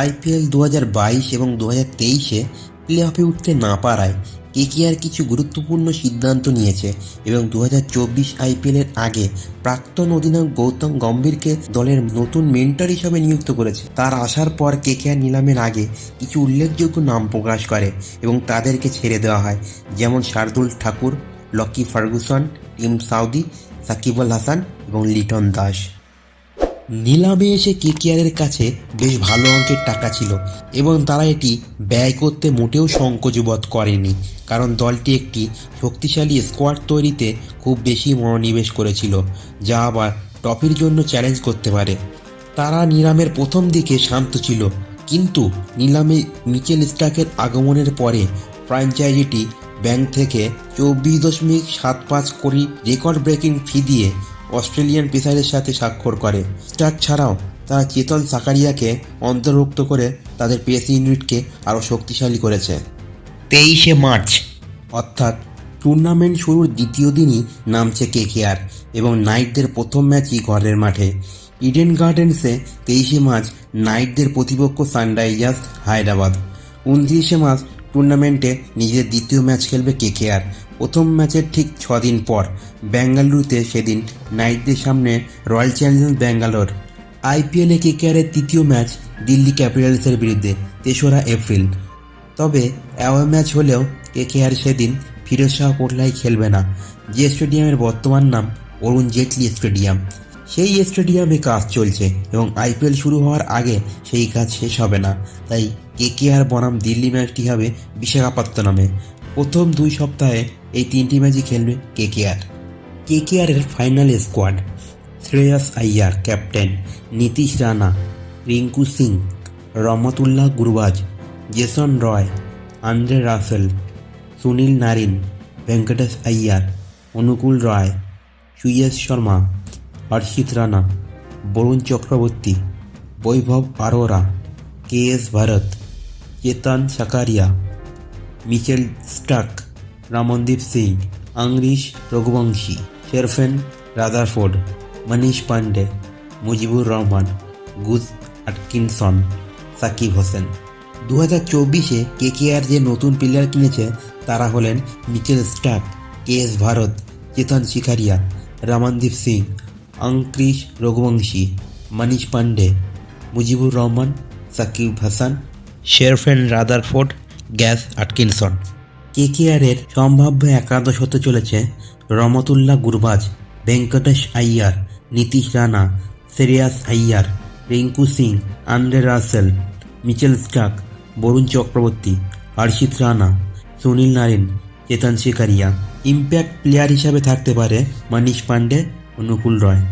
IPL 2022 এবং 2023-এ play অফে উঠতে না পারায় কেকেআর কিছু গুরুত্বপূর্ণ সিদ্ধান্ত নিয়েছে এবং 2024 আইপিএলের আগে প্রাক্তন অধিনায়ক গৌতম গম্ভীরকে দলের নতুন মেন্টর হিসেবে নিযুক্ত করেছে। তার আসার পর কেকেআর নিলামের আগে কিছু উল্লেখযোগ্য নাম প্রকাশ করে এবং তাদেরকে ছেড়ে দেওয়া হয়, যেমন Shardul Thakur, Lockie Ferguson, Tim Southee, Shakib Al Hasan এবং লিটন দাস। নিলামে এসে কেকেআরের কাছে বেশ ভালো অঙ্কের টাকা ছিল এবং তারা এটি ব্যয় করতে মোটেও সংকোচ বোধ করেনি, কারণ দলটি একটি শক্তিশালী স্কোয়াড তৈরিতে খুব বেশি মনোনিবেশ করেছিল, যা আবার ট্রফির জন্য চ্যালেঞ্জ করতে পারে। তারা নিলামের প্রথম দিকে শান্ত ছিল, কিন্তু নিলামে মিচেল স্টার্কের আগমনের পরে ফ্র্যাঞ্চাইজিটি ব্যাংক থেকে 24.75 কোটি রেকর্ড ব্রেকিং ফি দিয়ে অস্ট্রেলিয়ান পেসারের সাথে স্বাক্ষর করে। স্টার্ক ছাড়াও তারা চেতন সাকারিয়াকে অন্তর্ভুক্ত করে তাদের পেস ইউনিটকে আরও শক্তিশালী করেছে। 23শে মার্চ অর্থাৎ টুর্নামেন্ট শুরুর দ্বিতীয় দিনই নামছে কেকেআর এবং নাইটদের প্রথম ম্যাচই ঘরের মাঠে ইডেন গার্ডেন্সে। 23শে মার্চ নাইটদের প্রতিপক্ষ সানরাইজার্স হায়দ্রাবাদ। 29শে মার্চ টুর্নামেন্টে নিজের দ্বিতীয় ম্যাচ খেলবে কেকেআর। প্রথম ম্যাচের ঠিক 6 দিন পর বেঙ্গালুরুতে সেদিন নাইটদের সামনে রয়্যাল চ্যালেঞ্জার্স ব্যাঙ্গালোর। আইপিএলে কেকেআরের তৃতীয় ম্যাচ দিল্লি ক্যাপিটালসের বিরুদ্ধে 3রা এপ্রিল। তবে অ্যাওয়ে ম্যাচ হলেও কেকেআর সেদিন ফিরোজ শাহ কোটলায় খেলবে না, যে স্টেডিয়ামের বর্তমান নাম অরুণ জেটলি স্টেডিয়াম। সেই স্টেডিয়ামে কাজ চলছে এবং আইপিএল শুরু হওয়ার আগে সেই কাজ শেষ হবে না, তাই কেকেআর বনাম দিল্লি ম্যাচটি হবে বিশাখাপত্তনমে। প্রথম 2 সপ্তাহে এই 3টি ম্যাচই খেলবে কেকেআর। কেকেআরের final squad: Shreyas Iyer captain, Nitish Rana, Rinku Singh, Rahmatullah Gurbaz, Jason Roy, Andre Russell, Sunil Narine, Venkatesh Iyer, Anukul Roy, Suyash Sharma, Harshit Rana, Varun Chakravarthy, Vaibhav Arora, KS Bharat, Chetan Sakariya, Mitchell Starc, Ramandeep Singh, Angkrish Raghuvanshi, Sherfane Rutherford, Manish Pandey, Mujibur Rahman, Gus Atkinson, Sakib Hossain. 2024-এ কেকেআর যে নতুন প্লেয়ার কিনেছে তারা হলেন Mitchell Starc, KS Bharat, Chetan Sakariya, Ramandeep Singh, Angkrish Raghuvanshi, Manish Pandey, Mujibur Rahman, Sakib Hasan, Sherfane Rutherford, Gus Atkinson. কেকেআরের সম্ভাব্য একাদশ হতে চলেছে Rahmatullah Gurbaz, Venkatesh Iyer, Nitish Rana, Shreyas Iyer, Rinku Singh, Andre Russell, Mitchell Starc, Varun Chakravarthy, Harshit Rana, Sunil Narine, Chetan Sakariya. Impact player হিসাবে থাকতে পারে মনীষ পান্ডে, অনুকূল রয়।